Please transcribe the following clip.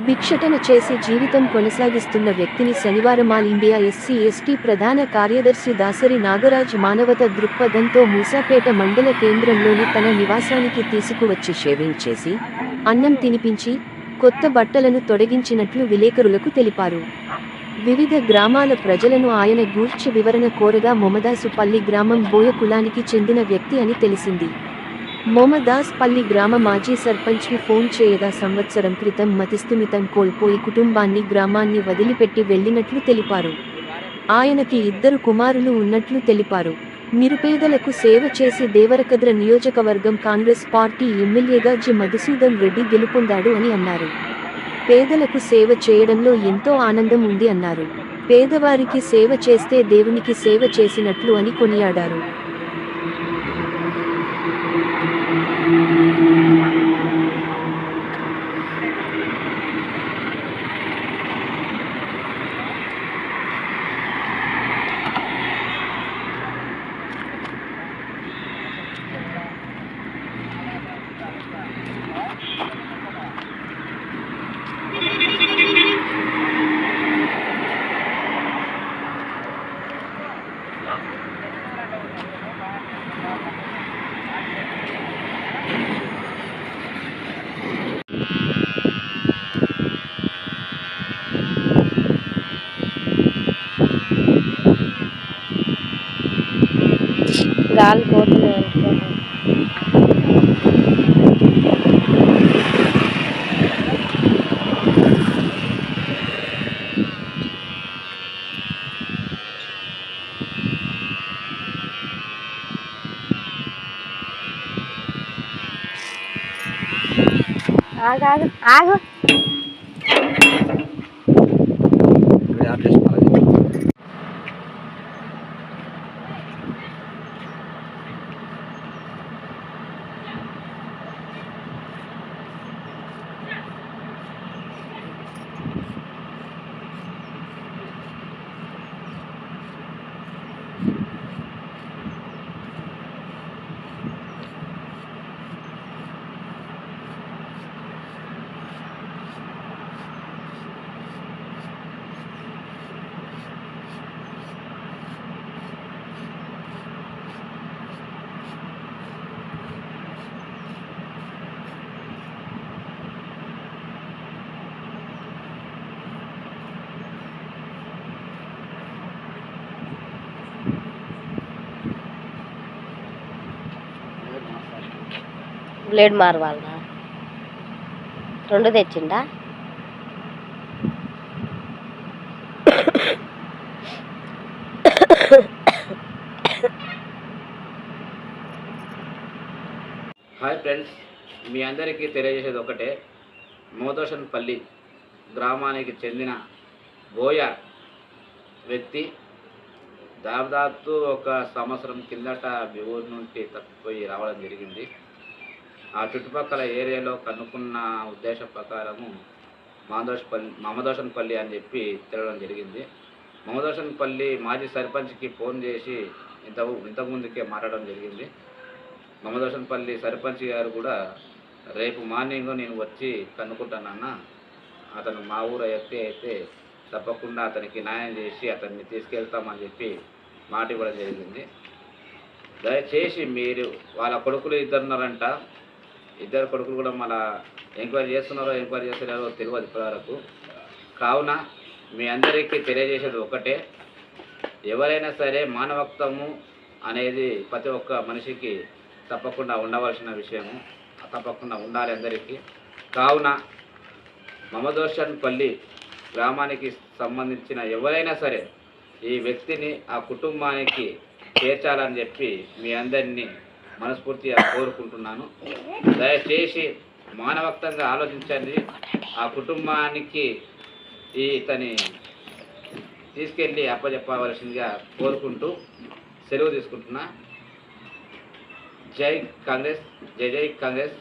భిక్షటన చేసి జీవితం కొనసాగిస్తున్న వ్యక్తిని శనివారం ఆల్ ఇండియా ఎస్సీ ఎస్టీ ప్రధాన కార్యదర్శి దాసరి నాగరాజ్ మానవత దృక్పథంతో మూసాపేట మండల కేంద్రంలోని తన నివాసానికి తీసుకువచ్చి షేవింగ్ చేసి అన్నం తినిపించి కొత్త బట్టలను తొడిగించినట్లు విలేకరులకు తెలిపారు. వివిధ గ్రామాల ప్రజలను ఆయన గూర్చి వివరణ కోరగా మొమదాసుపల్లి గ్రామం బోయ కులానికి చెందిన వ్యక్తి అని తెలిసింది. మొమదాస్పల్లి గ్రామ మాజీ సర్పంచ్కి ఫోన్ చేయగా సంవత్సరం క్రితం మతిస్థిమితం కోల్పోయి కుటుంబాన్ని గ్రామాన్ని వదిలిపెట్టి వెళ్లినట్లు తెలిపారు. ఆయనకి 2 కుమారులు ఉన్నట్లు తెలిపారు. నిరుపేదలకు సేవ చేసి దేవరకద్ర నియోజకవర్గం కాంగ్రెస్ పార్టీ ఎమ్మెల్యేగా జి మధుసూదన్ రెడ్డి గెలుపొందాడు అని అన్నారు. పేదలకు సేవ చేయడంలో ఎంతో ఆనందం ఉంది అన్నారు. పేదవారికి సేవ చేస్తే దేవునికి సేవ చేసినట్లు అని కొనియాడారు. గాలి పోతుంది. ఆగు ఆగు బ్లేడ్ మారవాలనా? 2 తెచ్చిండా? హాయ్ ఫ్రెండ్స్, మీ అందరికీ తెలియజేసేది ఒకటే. మోదోషన్పల్లి గ్రామానికి చెందిన బోయ వ్యక్తి దాదాపు ఒక సంవత్సరం కిందట ఊరు నుండి తప్పిపోయి రావడం జరిగింది. ఆ చుట్టుపక్కల ఏరియాలో కనుక్కున్న ఉద్దేశం ప్రకారము మమదోషన్పల్లి అని చెప్పి తెలియడం జరిగింది. మమదోషన్పల్లి మాజీ సర్పంచ్కి ఫోన్ చేసి ఇంతకుముందుకే మాట్లాడడం జరిగింది. మమదోషన్పల్లి సర్పంచ్ గారు కూడా రేపు మార్నింగ్ నేను వచ్చి కనుక్కుంటానన్నా, అతను మా ఊరు వ్యక్తి అయితే తప్పకుండా అతనికి న్యాయం చేసి అతన్ని తీసుకెళ్తామని చెప్పి మాట ఇవ్వడం జరిగింది. దయచేసి మీరు వాళ్ళ కొడుకులు 2 ఉన్నారంట. 2 కొడుకులు కూడా మన ఎంక్వైరీ చేస్తున్నారో తెలియదు ఇప్పటివరకు. కావున మీ అందరికీ తెలియజేసేది ఒకటే, ఎవరైనా సరే మానవత్వము అనేది ప్రతి ఒక్క మనిషికి తప్పకుండా ఉండవలసిన విషయము, తప్పకుండా ఉండాలి అందరికీ. కావున మమదోషన్పల్లి గ్రామానికి సంబంధించిన ఎవరైనా సరే ఈ వ్యక్తిని ఆ కుటుంబానికి చేర్చాలని చెప్పి మీ అందరినీ మనస్ఫూర్తిగా కోరుకుంటున్నాను. దయచేసి మానవత్వంగా ఆలోచించండి. ఆ కుటుంబానికి ఇతని తీసుకెళ్ళి అప్పచెప్పవలసిందిగా కోరుకుంటూ సెలవు తీసుకుంటున్నా. జై కాంగ్రెస్, జై జై కాంగ్రెస్.